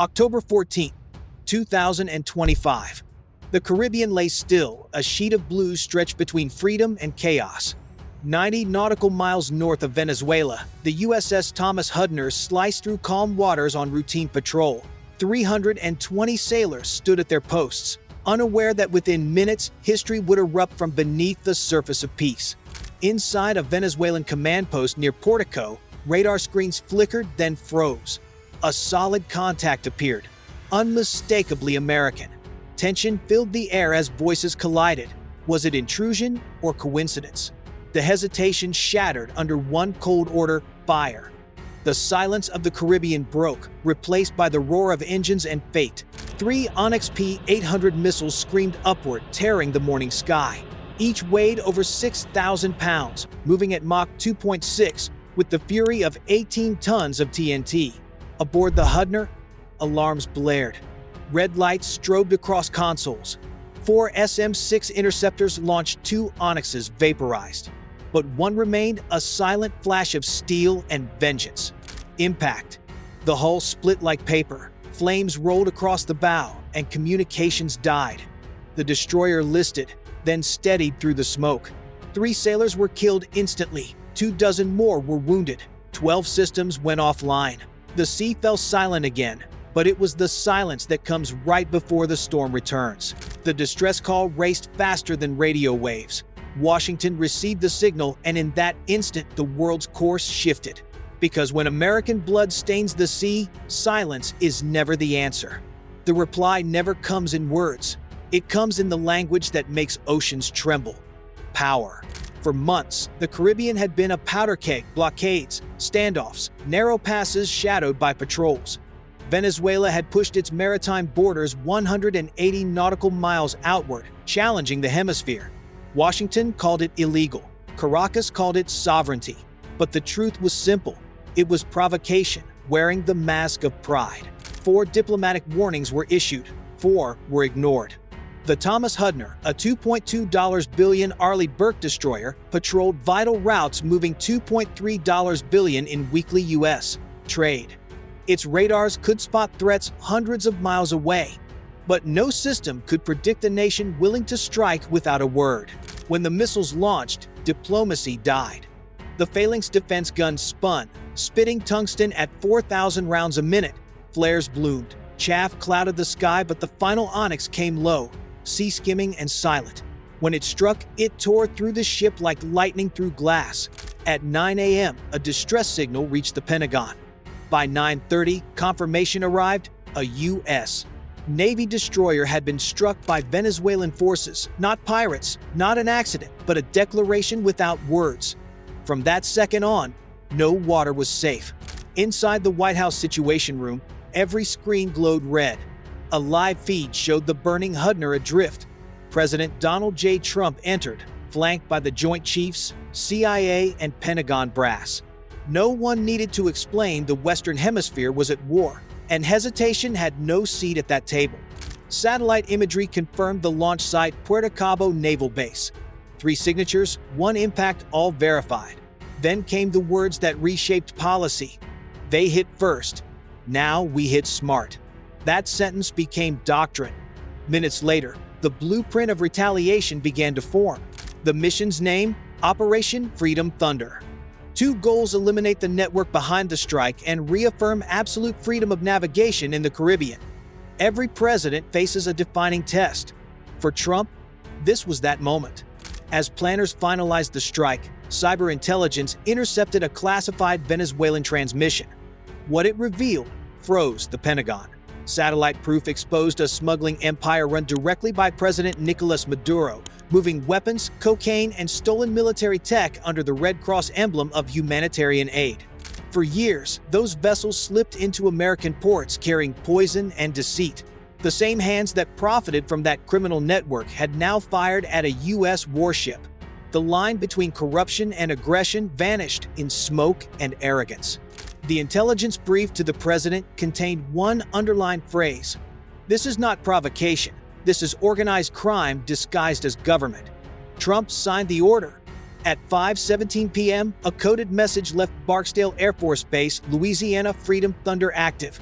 October 14, 2025. The Caribbean lay still, a sheet of blue stretched between freedom and chaos. 90 nautical miles north of Venezuela, the USS Thomas Hudner sliced through calm waters on routine patrol. 320 sailors stood at their posts, unaware that within minutes, history would erupt from beneath the surface of peace. Inside a Venezuelan command post near Portico, radar screens flickered, then froze. A solid contact appeared, unmistakably American. Tension filled the air as voices collided. Was it intrusion or coincidence? The hesitation shattered under one cold order: fire. The silence of the Caribbean broke, replaced by the roar of engines and fate. 3 Onyx P-800 missiles screamed upward, tearing the morning sky. Each weighed over 6,000 pounds, moving at Mach 2.6 with the fury of 18 tons of TNT. Aboard the Hudner, alarms blared. Red lights strobed across consoles. 4 SM-6 interceptors launched, 2 Onyxes vaporized. But one remained, a silent flash of steel and vengeance. Impact. The hull split like paper. Flames rolled across the bow, and communications died. The destroyer listed, then steadied through the smoke. 3 sailors were killed instantly. 24 more were wounded. 12 systems went offline. The sea fell silent again, but it was the silence that comes right before the storm returns. The distress call raced faster than radio waves. Washington received the signal, and in that instant, the world's course shifted. Because when American blood stains the sea, silence is never the answer. The reply never comes in words. It comes in the language that makes oceans tremble: power. For months, the Caribbean had been a powder keg: blockades, standoffs, narrow passes shadowed by patrols. Venezuela had pushed its maritime borders 180 nautical miles outward, challenging the hemisphere. Washington called it illegal. Caracas called it sovereignty. But the truth was simple. It was provocation, wearing the mask of pride. 4 diplomatic warnings were issued. 4 were ignored. The Thomas Hudner, a $2.2 billion Arleigh Burke destroyer, patrolled vital routes, moving $2.3 billion in weekly U.S. trade. Its radars could spot threats hundreds of miles away. But no system could predict a nation willing to strike without a word. When the missiles launched, diplomacy died. The Phalanx defense guns spun, spitting tungsten at 4,000 rounds a minute. Flares bloomed. Chaff clouded the sky, but the final Onyx came low, sea-skimming and silent. When it struck, it tore through the ship like lightning through glass. At 9 a.m., a distress signal reached the Pentagon. By 9:30, confirmation arrived: a U.S. Navy destroyer had been struck by Venezuelan forces. Not pirates, not an accident, but a declaration without words. From that second on, no water was safe. Inside the White House Situation Room, every screen glowed red. A live feed showed the burning Hudner adrift. President Donald J. Trump entered, flanked by the Joint Chiefs, CIA, and Pentagon brass. No one needed to explain the Western Hemisphere was at war, and hesitation had no seat at that table. Satellite imagery confirmed the launch site: Puerto Cabo Naval Base. 3 signatures, 1 impact, all verified. Then came the words that reshaped policy. They hit first. Now we hit smart. That sentence became doctrine. Minutes later, the blueprint of retaliation began to form. The mission's name: Operation Freedom Thunder. 2 goals: eliminate the network behind the strike and reaffirm absolute freedom of navigation in the Caribbean. Every president faces a defining test. For Trump, this was that moment. As planners finalized the strike, cyber intelligence intercepted a classified Venezuelan transmission. What it revealed froze the Pentagon. Satellite proof exposed a smuggling empire run directly by President Nicolas Maduro, moving weapons, cocaine, and stolen military tech under the Red Cross emblem of humanitarian aid. For years, those vessels slipped into American ports carrying poison and deceit. The same hands that profited from that criminal network had now fired at a U.S. warship. The line between corruption and aggression vanished in smoke and arrogance. The intelligence brief to the president contained one underlined phrase: "This is not provocation. This is organized crime disguised as government." Trump signed the order. At 5:17 p.m., a coded message left Barksdale Air Force Base, Louisiana: Freedom Thunder active.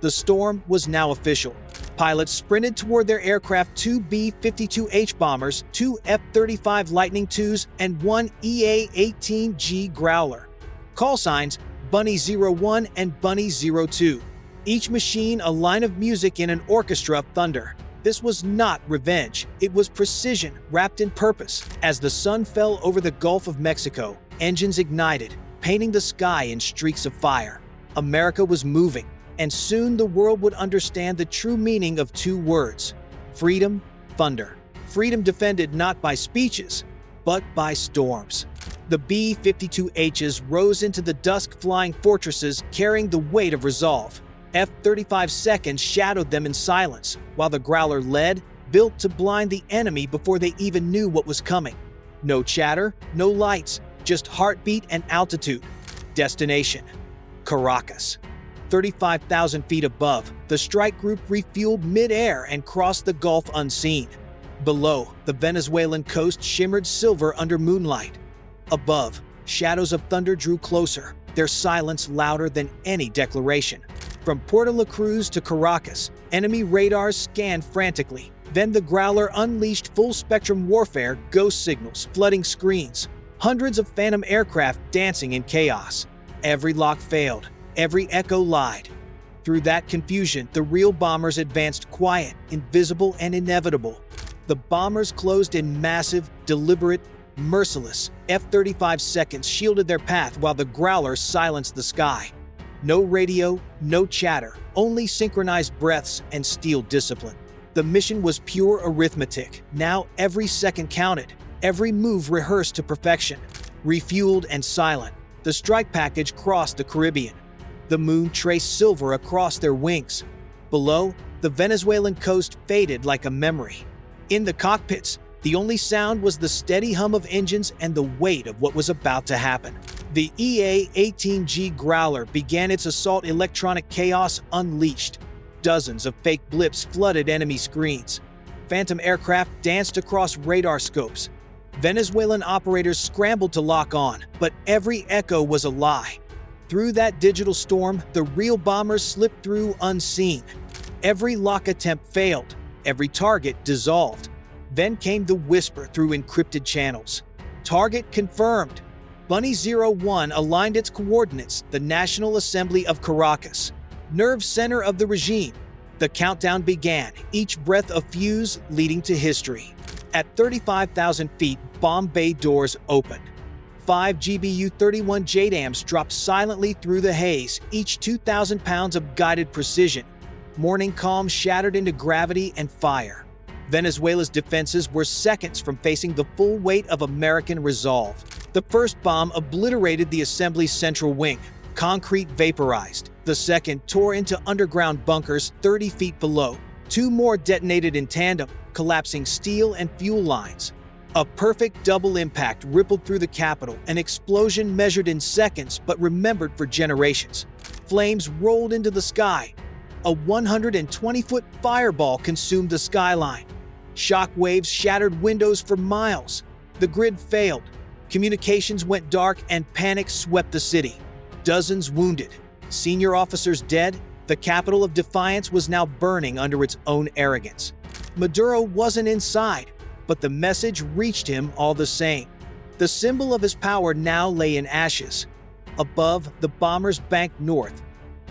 The storm was now official. Pilots sprinted toward their aircraft, 2 B-52H bombers, 2 F-35 Lightning IIs, and 1 EA-18G Growler. Call signs: Bunny 01 and Bunny 02. Each machine a line of music in an orchestra of thunder. This was not revenge. It was precision wrapped in purpose. As the sun fell over the Gulf of Mexico, engines ignited, painting the sky in streaks of fire. America was moving, and soon the world would understand the true meaning of 2 words: freedom, thunder. Freedom defended not by speeches, but by storms. The B-52Hs rose into the dusk, flying fortresses carrying the weight of resolve. F-35 seconds shadowed them in silence, while the Growler led, built to blind the enemy before they even knew what was coming. No chatter, no lights, just heartbeat and altitude. Destination: Caracas. 35,000 feet above, the strike group refueled mid-air and crossed the Gulf unseen. Below, the Venezuelan coast shimmered silver under moonlight. Above, shadows of thunder drew closer, their silence louder than any declaration. From Puerto La Cruz to Caracas, enemy radars scanned frantically. Then the Growler unleashed full-spectrum warfare, ghost signals flooding screens. Hundreds of phantom aircraft dancing in chaos. Every lock failed. Every echo lied. Through that confusion, the real bombers advanced, quiet, invisible, and inevitable. The bombers closed in massive, deliberate, merciless. F-35 seconds shielded their path while the Growler silenced the sky. No radio, no chatter, only synchronized breaths and steel discipline. The mission was pure arithmetic. Now every second counted, every move rehearsed to perfection. Refueled and silent, the strike package crossed the Caribbean. The moon traced silver across their wings. Below, the Venezuelan coast faded like a memory. In the cockpits, the only sound was the steady hum of engines and the weight of what was about to happen. The EA-18G Growler began its assault. Electronic chaos unleashed. Dozens of fake blips flooded enemy screens. Phantom aircraft danced across radar scopes. Venezuelan operators scrambled to lock on, but every echo was a lie. Through that digital storm, the real bombers slipped through unseen. Every lock attempt failed. Every target dissolved. Then came the whisper through encrypted channels. Target confirmed. Bunny 01 aligned its coordinates, the National Assembly of Caracas. Nerve center of the regime. The countdown began, each breath a fuse leading to history. At 35,000 feet, bomb bay doors opened. 5 GBU-31 JDAMs dropped silently through the haze, each 2,000 pounds of guided precision. Morning calm shattered into gravity and fire. Venezuela's defenses were seconds from facing the full weight of American resolve. The first bomb obliterated the assembly's central wing. Concrete vaporized. The second tore into underground bunkers 30 feet below. 2 more detonated in tandem, collapsing steel and fuel lines. A perfect double impact rippled through the capital, an explosion measured in seconds but remembered for generations. Flames rolled into the sky. A 120-foot fireball consumed the skyline. Shock waves shattered windows for miles. The grid failed. Communications went dark and panic swept the city. Dozens wounded. Senior officers dead. The capital of defiance was now burning under its own arrogance. Maduro wasn't inside, but the message reached him all the same. The symbol of his power now lay in ashes. Above, the bombers banked north.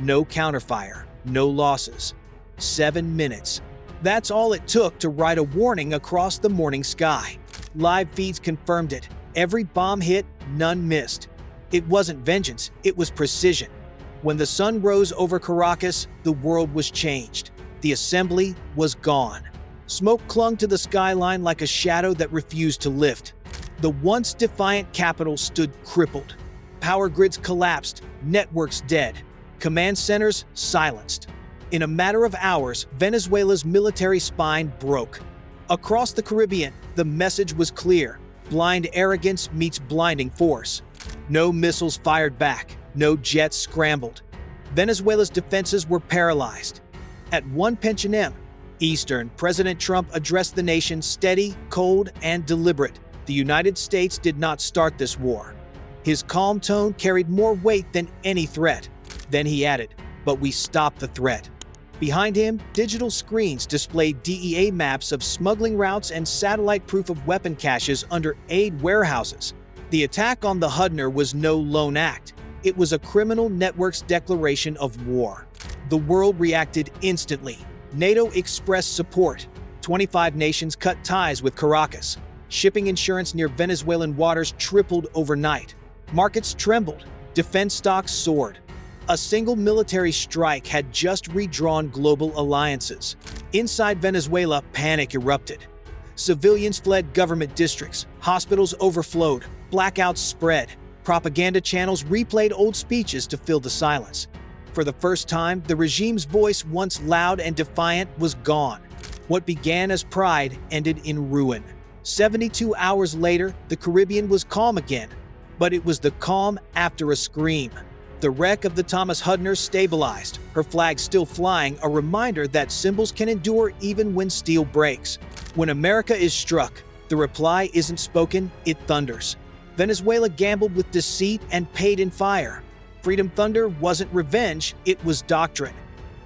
No counterfire, no losses. 7 minutes. That's all it took to write a warning across the morning sky. Live feeds confirmed it. Every bomb hit, none missed. It wasn't vengeance, it was precision. When the sun rose over Caracas, the world was changed. The assembly was gone. Smoke clung to the skyline like a shadow that refused to lift. The once defiant capital stood crippled. Power grids collapsed, networks dead, command centers silenced. In a matter of hours, Venezuela's military spine broke. Across the Caribbean, the message was clear: blind arrogance meets blinding force. No missiles fired back, no jets scrambled. Venezuela's defenses were paralyzed. At 1 p.m. Eastern, President Trump addressed the nation steady, cold, and deliberate. The United States did not start this war. His calm tone carried more weight than any threat. Then he added, "But we stopped the threat." Behind him, digital screens displayed DEA maps of smuggling routes and satellite proof of weapon caches under aid warehouses. The attack on the Hudner was no lone act. It was a criminal network's declaration of war. The world reacted instantly. NATO expressed support. 25 nations cut ties with Caracas. Shipping insurance near Venezuelan waters tripled overnight. Markets trembled. Defense stocks soared. A single military strike had just redrawn global alliances. Inside Venezuela, panic erupted. Civilians fled government districts. Hospitals overflowed. Blackouts spread. Propaganda channels replayed old speeches to fill the silence. For the first time, the regime's voice, once loud and defiant, was gone. What began as pride ended in ruin. 72 hours later, the Caribbean was calm again. But it was the calm after a scream. The wreck of the Thomas Hudner stabilized, her flag still flying, a reminder that symbols can endure even when steel breaks. When America is struck, the reply isn't spoken, it thunders. Venezuela gambled with deceit and paid in fire. Freedom Thunder wasn't revenge, it was doctrine.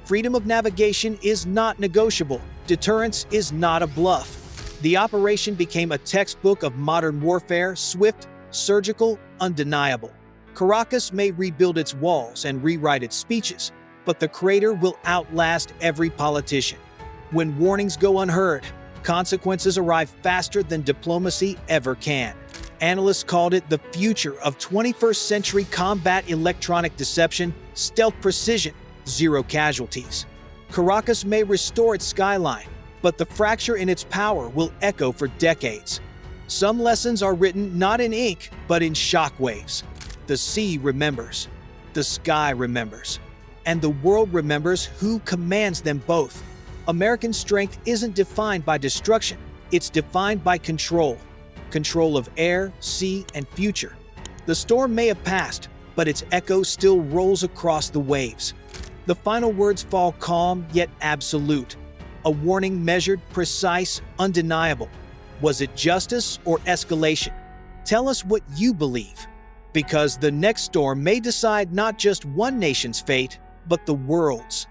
Freedom of navigation is not negotiable. Deterrence is not a bluff. The operation became a textbook of modern warfare, swift, surgical, undeniable. Caracas may rebuild its walls and rewrite its speeches, but the crater will outlast every politician. When warnings go unheard, consequences arrive faster than diplomacy ever can. Analysts called it the future of 21st century combat: electronic deception, stealth precision, zero casualties. Caracas may restore its skyline, but the fracture in its power will echo for decades. Some lessons are written not in ink, but in shockwaves. The sea remembers, the sky remembers, and the world remembers who commands them both. American strength isn't defined by destruction, it's defined by control. Control of air, sea, and future. The storm may have passed, but its echo still rolls across the waves. The final words fall calm yet absolute. A warning measured, precise, undeniable. Was it justice or escalation? Tell us what you believe. Because the next storm may decide not just one nation's fate, but the world's.